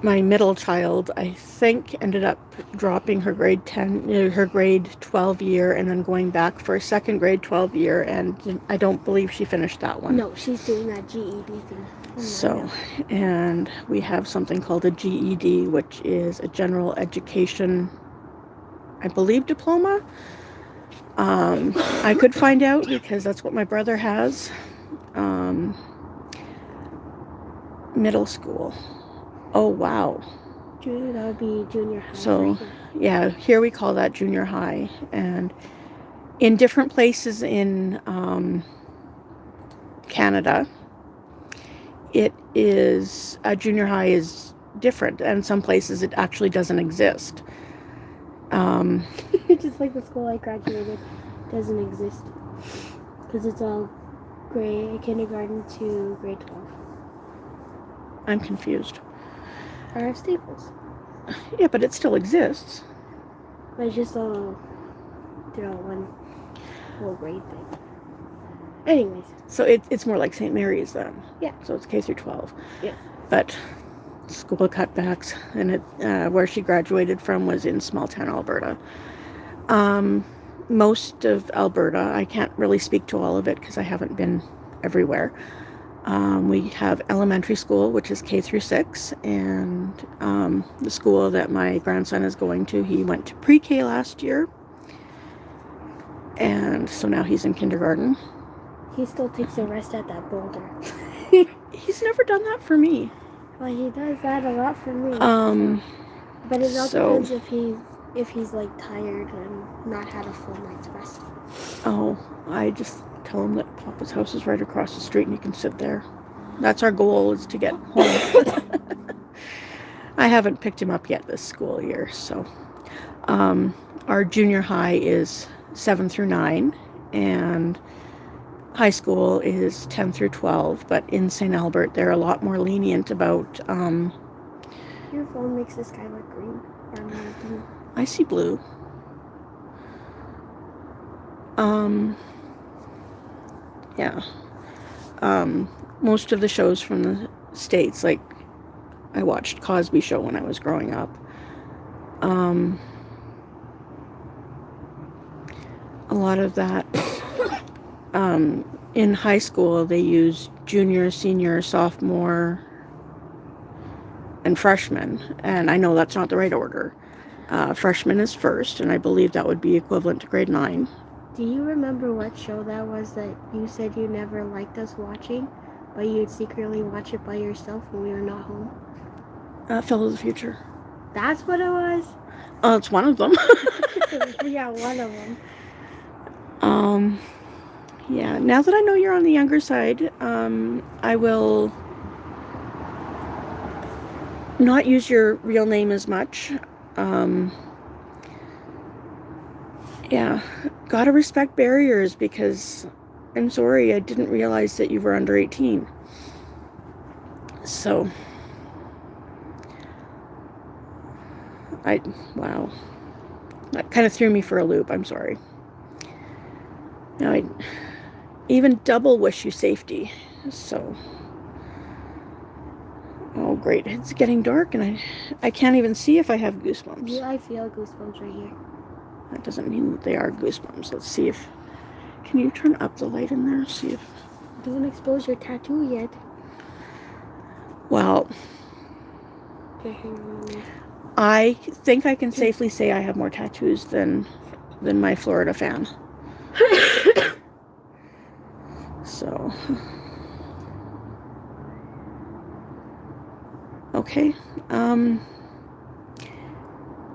My middle child, I think, ended up dropping her grade 12 year and then going back for a second grade 12 year, and I don't believe she finished that one. No, she's doing that GED thing. And we have something called a GED, which is a general education, I believe, diploma. I could find out because that's what my brother has. Middle school. Oh, wow. That would be junior high. So, yeah, here we call that junior high. And in different places in Canada, it is, junior high is different. And some places it actually doesn't exist. Just like the school I graduated doesn't exist. Because it's all kindergarten to grade 12. I'm confused. Or Staples. Yeah, but it still exists. But it's just all, they're all one whole grade thing. Anyways. So it's more like St. Mary's then. Yeah. So it's K through 12. Yeah. But school cutbacks, and where she graduated from was in small town Alberta. Most of Alberta, I can't really speak to all of it because I haven't been everywhere. We have elementary school, which is K through 6, and the school that my grandson is going to, he went to pre-K last year. And so now he's in kindergarten. He still takes a rest at that boulder. He's never done that for me. Well, he does that a lot for me. But it all so- depends if he's like tired and not had a full night's rest. Oh, I just tell him that Papa's house is right across the street and he can sit there. That's our goal, is to get home. I haven't picked him up yet this school year, so. Our junior high is 7 through 9, and high school is 10 through 12, but in St. Albert, they're a lot more lenient about, Your phone makes the sky look green. Or blue. I see blue. Yeah. Most of the shows from the States, like, I watched Cosby Show when I was growing up. A lot of that, in high school, they use junior, senior, sophomore, and freshman. And I know that's not the right order. Freshman is first, and I believe that would be equivalent to grade 9. Do you remember what show that was that you said you never liked us watching, but you'd secretly watch it by yourself when we were not home? Phil of the Future. That's what it was? It's one of them. Yeah, one of them. Yeah, now that I know you're on the younger side, I will not use your real name as much. Yeah, gotta respect barriers, because I'm sorry, I didn't realize that you were under 18. So, wow. That kind of threw me for a loop, I'm sorry. Now, I even double wish you safety, so. Oh, great, it's getting dark, and I can't even see if I have goosebumps. Yeah, I feel goosebumps right here. That doesn't mean that they are goosebumps. Let's see if... Can you turn up the light in there? See if... Don't expose your tattoo yet. Well, Okay, hang on. I think I can safely say I have more tattoos than my Florida fan. So... Okay.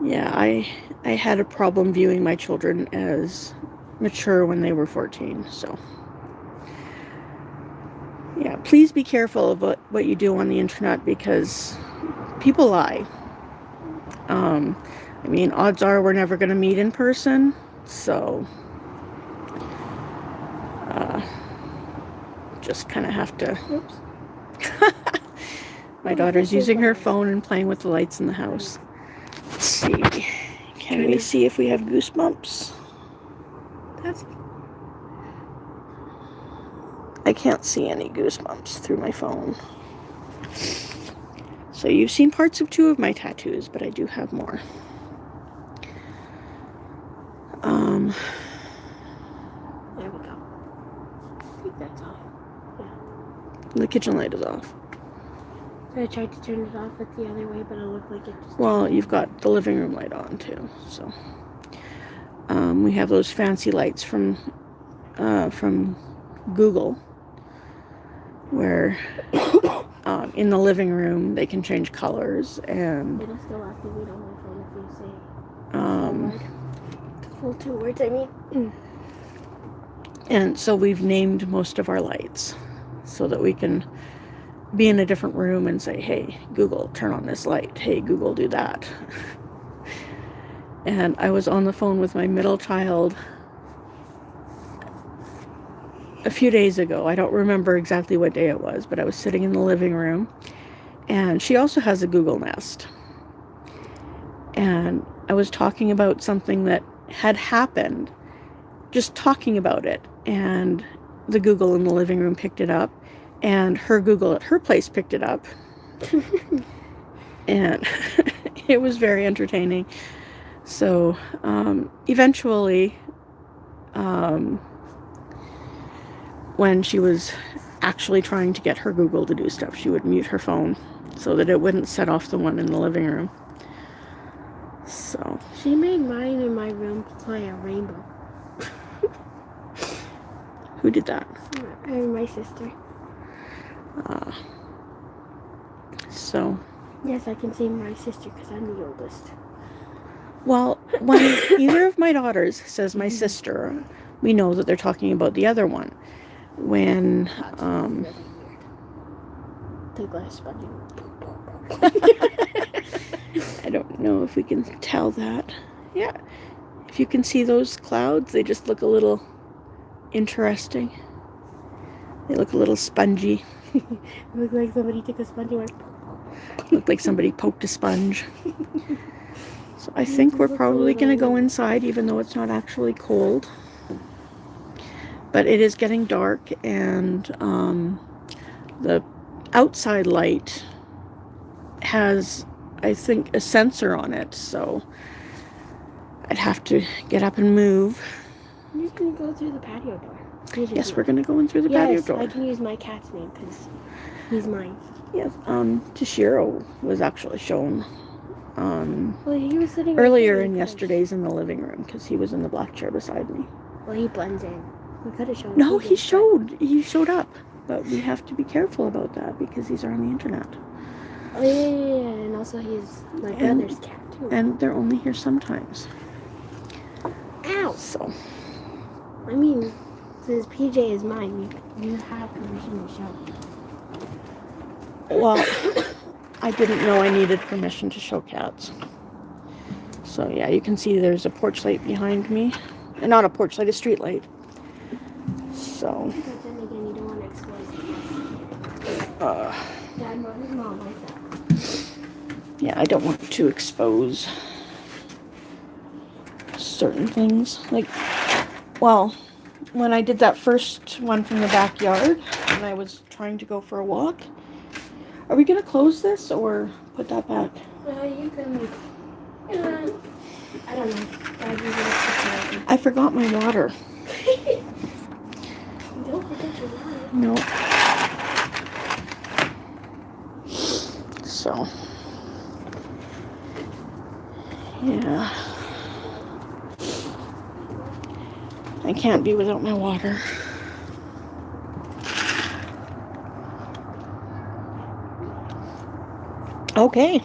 Yeah, I had a problem viewing my children as mature when they were 14, so. Yeah, please be careful of what you do on the internet, because people lie. I mean, odds are we're never going to meet in person, so just kind of have to. Oops. My daughter's using her phone and playing with the lights in the house. Let's see. Can we see if we have goosebumps? I can't see any goosebumps through my phone. So you've seen parts of 2 of my tattoos, but I do have more. There we go. I think that's off. Yeah. The kitchen light is off. I tried to turn it off it the other way, but it looked like it just... Well, you've got the living room light on too, so. We have those fancy lights from Google, where in the living room they can change colors, and It'll still activate on my phone if you say the full 2 words, I mean. and so we've named most of our lights so that we can be in a different room and say, hey, Google, turn on this light. Hey, Google, do that. And I was on the phone with my middle child a few days ago. I don't remember exactly what day it was, but I was sitting in the living room, and she also has a Google Nest. And I was talking about something that had happened, just talking about it, and the Google in the living room picked it up, and her Google at her place picked it up. And it was very entertaining. So eventually, when she was actually trying to get her Google to do stuff, she would mute her phone so that it wouldn't set off the one in the living room. So She made mine in my room play a rainbow. Who did that? My sister. So, Yes, I can say my sister because I'm the oldest. well, when either of my daughters says my sister, we know that they're talking about the other one. When, That's really weird. The glass sponge. I don't know if we can tell that. Yeah. If you can see those clouds, they just look a little interesting. They look a little spongy. Look like somebody took a sponge and went. Look like somebody poked a sponge. So I think we're probably going to go inside, even though it's not actually cold. But it is getting dark, and the outside light has, I think, a sensor on it. So I'd have to get up and move. I'm just going to go through the patio door. Yes, we're going to go in through the patio door. I can use my cat's name because he's mine. Yes, Toshiro was actually shown Well, he was sitting earlier in yesterday's in the living room because he was in the black chair beside me. Well, he blends in. We could have shown. No, he showed up, but we have to be careful about that because these are on the internet. Oh yeah, and also he's my brother's cat too. And they're only here sometimes. Ow! So, I mean, since PJ is mine, you have permission to show. well, I didn't know I needed permission to show cats. So yeah, you can see there's a porch light behind me. And not a porch light, a street light. So. But then again, you don't want to expose it. Dad brought his mom like that. Yeah, I don't want to expose certain things. Like, well, when I did that first one from the backyard, and I was trying to go for a walk, are we going to close this or put that back? You can. I don't know. Dad usually I forgot my water. Don't forget your water. No. So. Yeah. I can't be without my water. Okay.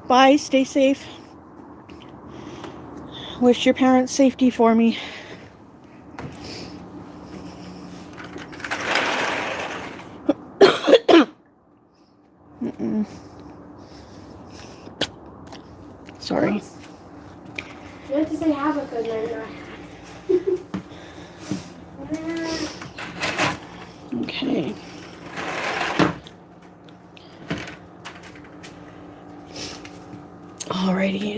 Bye. Stay safe. Wish your parents safety for me. Sorry. You have to say have a good night. Okay. Alrighty,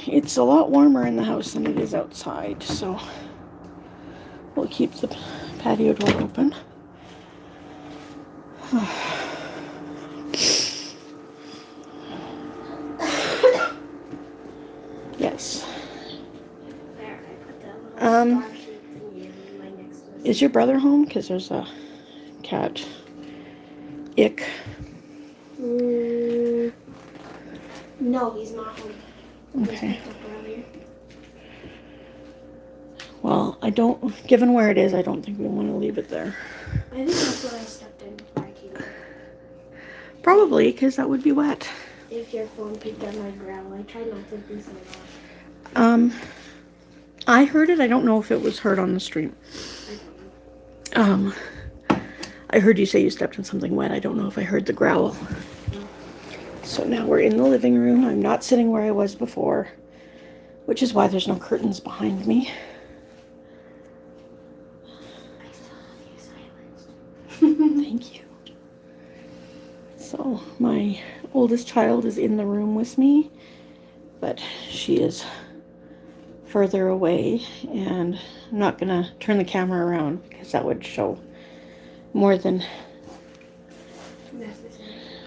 it's a lot warmer in the house than it is outside, so we'll keep the patio door open. Yes. There, I put the little star-shaped thingy in my next list. Is your brother home? Because there's a cat. Ick. No, he's not home. Okay. Well, given where it is, I don't think we want to leave it there. I think that's what I stepped in before I came in. Probably, because that would be wet. If your phone picked up my growl, I tried not to piss it off. I heard it. I don't know if it was heard on the stream. I don't know. I heard you say you stepped in something wet. I don't know if I heard the growl. So now we're in the living room. I'm not sitting where I was before, which is why there's no curtains behind me. I still have you silenced. Thank you. So my oldest child is in the room with me, but she is further away, and I'm not gonna turn the camera around because that would show more than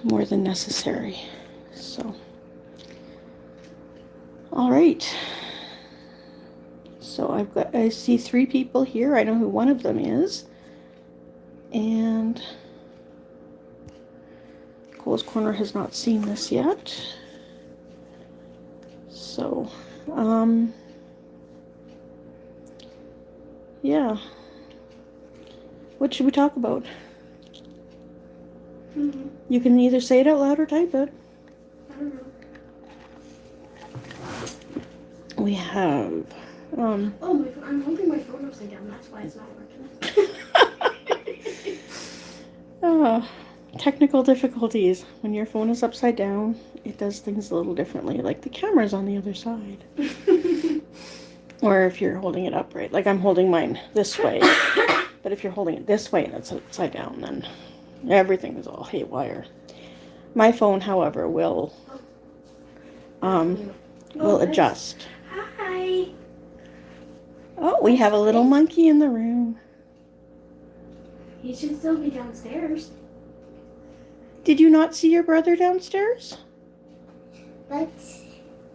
necessary. So, all right. So I see 3 people here. I know who one of them is, and Cole's Corner has not seen this yet. So, yeah. What should we talk about? Mm-hmm. You can either say it out loud or type it. I don't know. We have, Oh, I'm holding my phone upside down. That's why it's not working. technical difficulties. When your phone is upside down, it does things a little differently. Like the camera's on the other side. Or if you're holding it upright. Like I'm holding mine this way. But if you're holding it this way and it's upside down, then everything is all haywire. My phone, however, will adjust. Hi. Oh, we have a little monkey in the room. He should still be downstairs. Did you not see your brother downstairs? But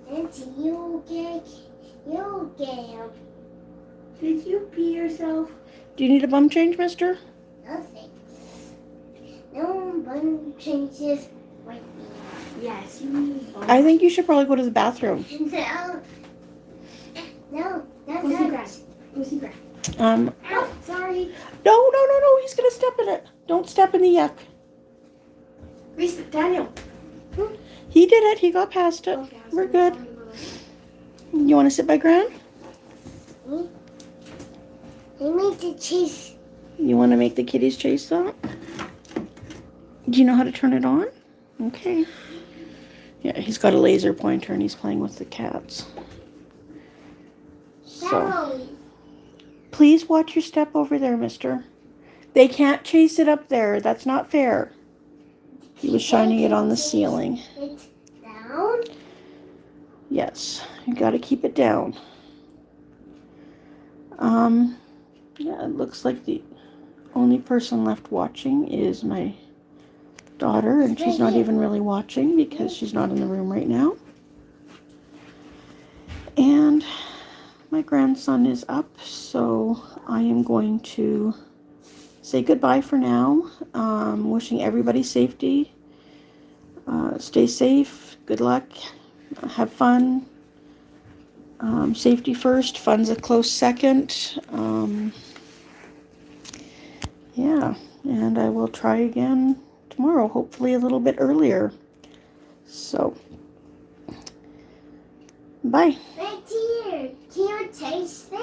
Auntie, you get him. Did you pee yourself? Do you need a bum change, mister? Nothing. No bum changes right now. Yes, you need bum. I think you should probably go to the bathroom. No, that's Go see grass. Go see grass. Ow, sorry. No, he's gonna step in it. Don't step in the yuck. Daniel. He did it. He got past it. Okay, We're good. You want to sit by Gran? I need to chase. You want to make the kitties chase that? Do you know how to turn it on? Okay. Yeah, he's got a laser pointer and he's playing with the cats. So, please watch your step over there, mister. They can't chase it up there. That's not fair. He was shining it on the ceiling. It's down? Yes, you got to keep it down. Yeah, it looks like the only person left watching is my daughter, and she's not even really watching because she's not in the room right now. And my grandson is up, so I am going to say goodbye for now. Wishing everybody safety. Stay safe. Good luck. Have fun. Safety first. Fun's a close second. Yeah, and I will try again tomorrow, hopefully a little bit earlier. So, bye. Right here. Can you taste it?